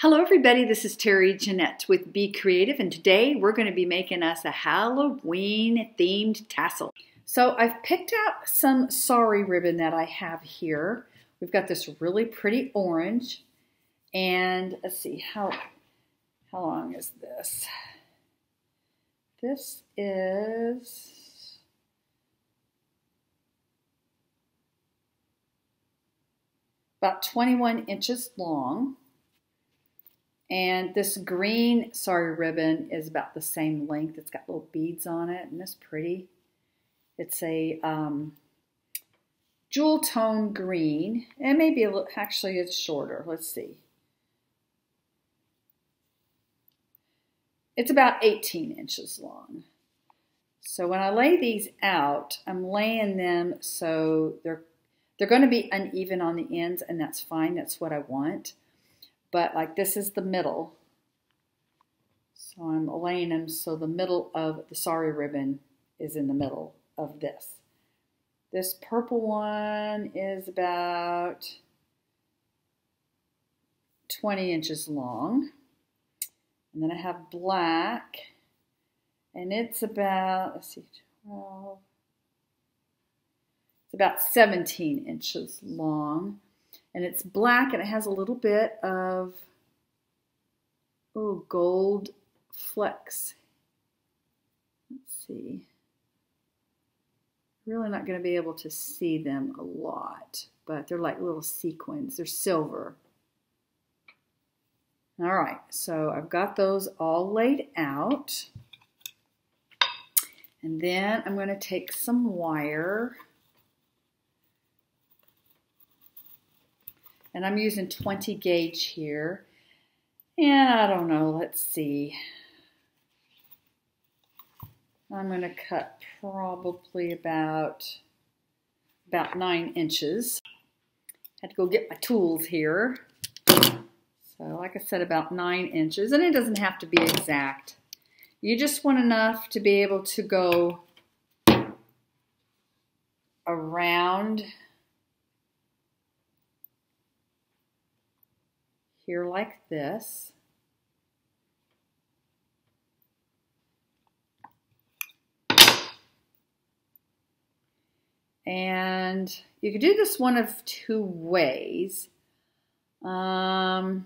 Hello everybody, this is Terry Jeanette with Be Creative, and today we're going to be making us a Halloween themed tassel. So I've picked out some sari ribbon that I have here. We've got this really pretty orange, and let's see, how long is this? This is about 21 inches long. And this green sari ribbon is about the same length. It's got little beads on it, and it's pretty. It's a jewel tone green, and maybe a little, actually it's shorter. Let's see. It's about 18 inches long. So when I lay these out, I'm laying them so they're going to be uneven on the ends, and that's fine. That's what I want. But like this is the middle, so I'm laying them so the middle of the sari ribbon is in the middle of this. This purple one is about 20 inches long. And then I have black, and it's about, let's see, 12, it's about 17 inches long. And it's black, and it has a little bit of gold flecks. Let's see. Really not going to be able to see them a lot, but they're like little sequins. They're silver. All right, so I've got those all laid out. And then I'm going to take some wire. And I'm using 20 gauge here. And I don't know, let's see. I'm going to cut probably about 9 inches. Had to go get my tools here. So like I said, about 9 inches. And it doesn't have to be exact. You just want enough to be able to go around here like this. And you could do this one of two ways. I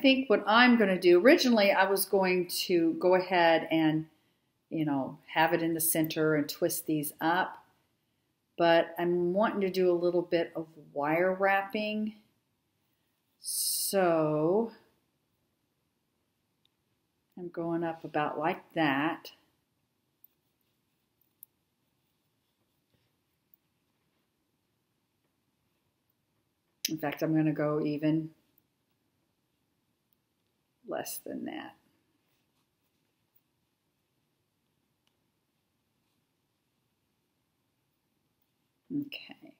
think what I'm going to do, originally I was going to go ahead and, have it in the center and twist these up. But I'm wanting to do a little bit of wire wrapping. So I'm going up about like that. In fact, I'm going to go even less than that. Okay.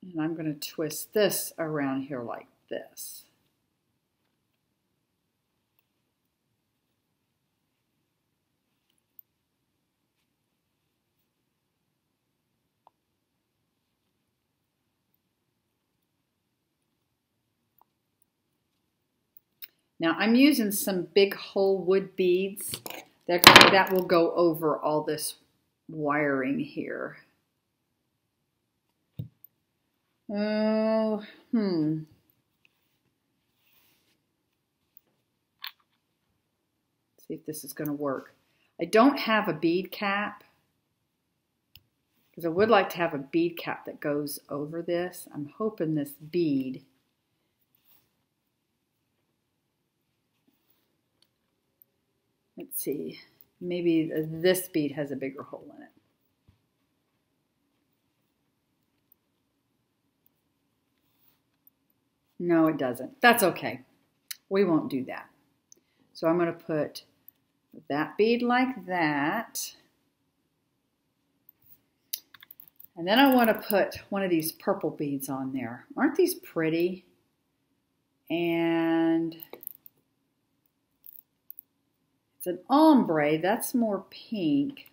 And I'm going to twist this around here like this. Now I'm using some big whole wood beads. That will go over all this wiring here. Let's see if this is going to work. I don't have a bead cap, because I would like to have a bead cap that goes over this. I'm hoping this bead let's see, maybe this bead has a bigger hole in it. No, it doesn't. That's okay. We won't do that. So I'm going to put that bead like that. And then I want to put one of these purple beads on there. Aren't these pretty? And it's an ombre. That's more pink.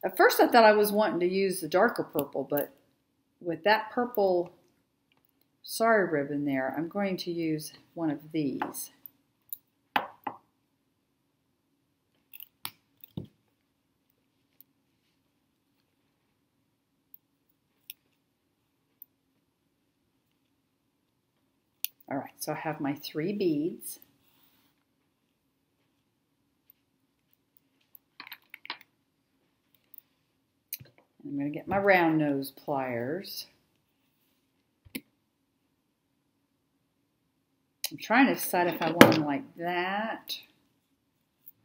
At first I thought I was wanting to use the darker purple, but with that purple sari ribbon there, I'm going to use one of these. All right, so I have my 3 beads. I'm going to get my round nose pliers. I'm trying to decide if I want them like that,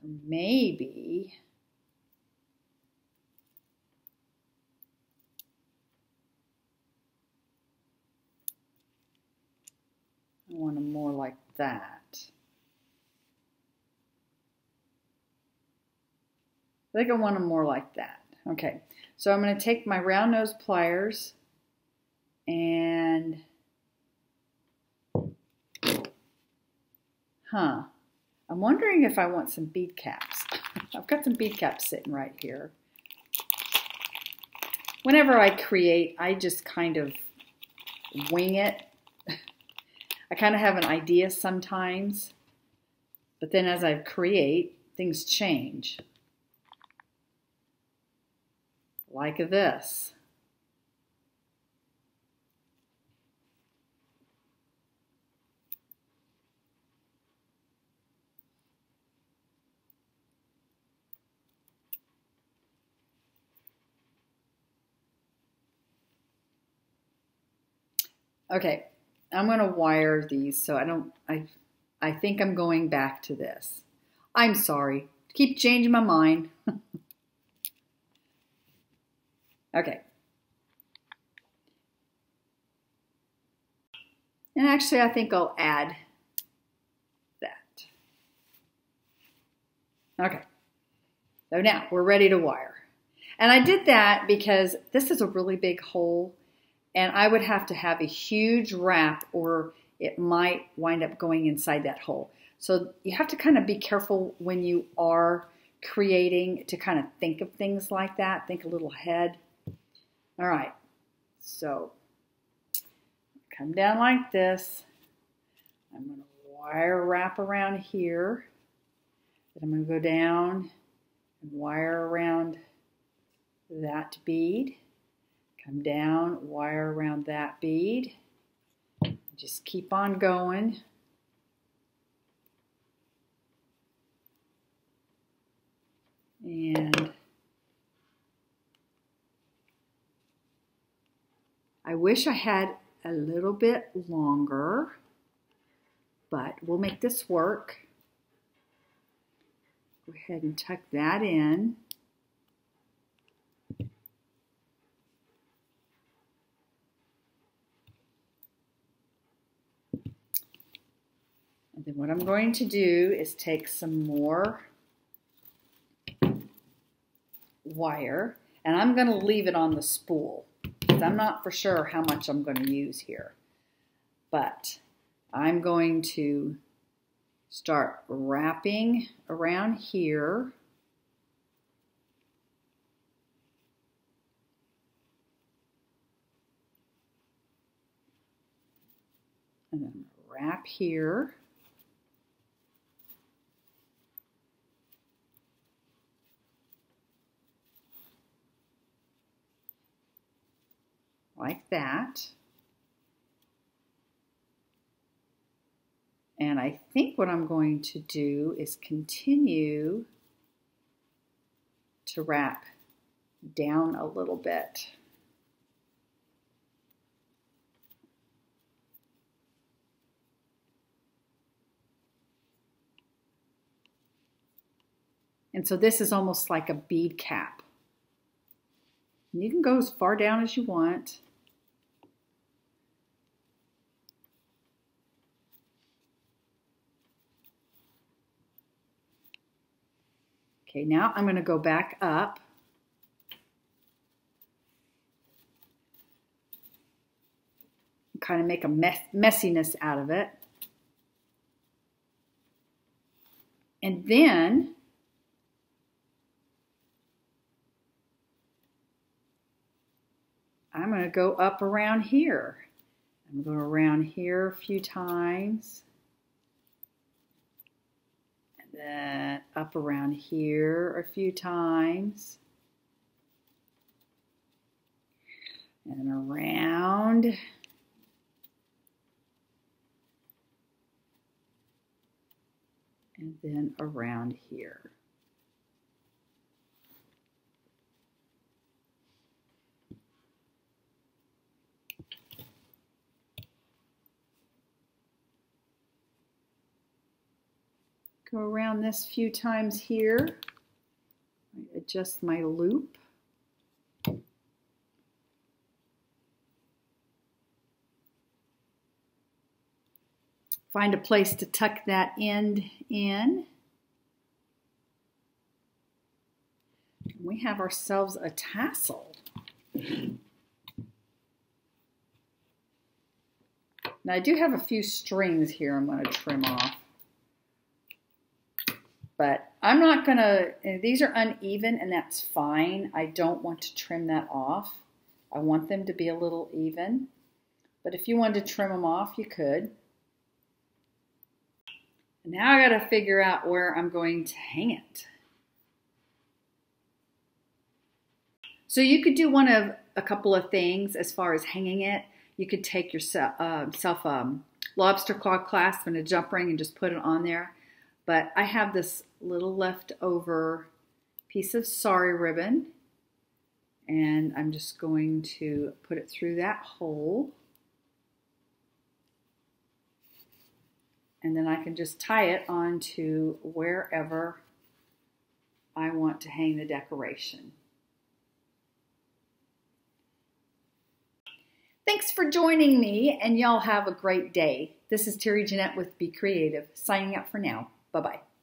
or maybe I want them more like that. I think I want them more like that. Okay, so I'm going to take my round nose pliers and, I'm wondering if I want some bead caps. I've got some bead caps sitting right here. Whenever I create, I just kind of wing it. I kind of have an idea sometimes, but then as I create, things change. Like this. Okay, I'm going to wire these so I think I'm going back to this. I'm sorry. Keep changing my mind. Okay. And actually, I think I'll add that. Okay. So now we're ready to wire. And I did that because this is a really big hole and I would have to have a huge wrap or it might wind up going inside that hole. So you have to kind of be careful when you are creating to kind of think of things like that. Think a little ahead. All right. So come down like this. I'm going to wire wrap around here. Then I'm going to go down and wire around that bead. Come down, wire around that bead. Just keep on going. And I wish I had a little bit longer, but we'll make this work. Go ahead and tuck that in. And then what I'm going to do is take some more wire, and I'm going to leave it on the spool because I'm not for sure how much I'm going to use here. But I'm going to start wrapping around here. And then wrap here. Like that. And I think what I'm going to do is continue to wrap down a little bit. And so this is almost like a bead cap. And you can go as far down as you want. Okay, now I'm going to go back up. Kind of make a messiness out of it. And then I'm going to go up around here. I'm going around here a few times. And then up around here a few times. And around. And then around here. Go around this few times here. Adjust my loop. Find a place to tuck that end in. We have ourselves a tassel. Now I do have a few strings here I'm going to trim off. But I'm not going to, these are uneven and that's fine. I don't want to trim that off. I want them to be a little even. But if you wanted to trim them off, you could. Now I got to figure out where I'm going to hang it. So you could do one of a couple of things as far as hanging it. You could take yourself lobster claw clasp and a jump ring and just put it on there. But I have this little leftover piece of sari ribbon, and I'm just going to put it through that hole. And then I can just tie it onto wherever I want to hang the decoration. Thanks for joining me, and y'all have a great day. This is Terry Jeanette with Be Creative, signing out for now. Bye-bye.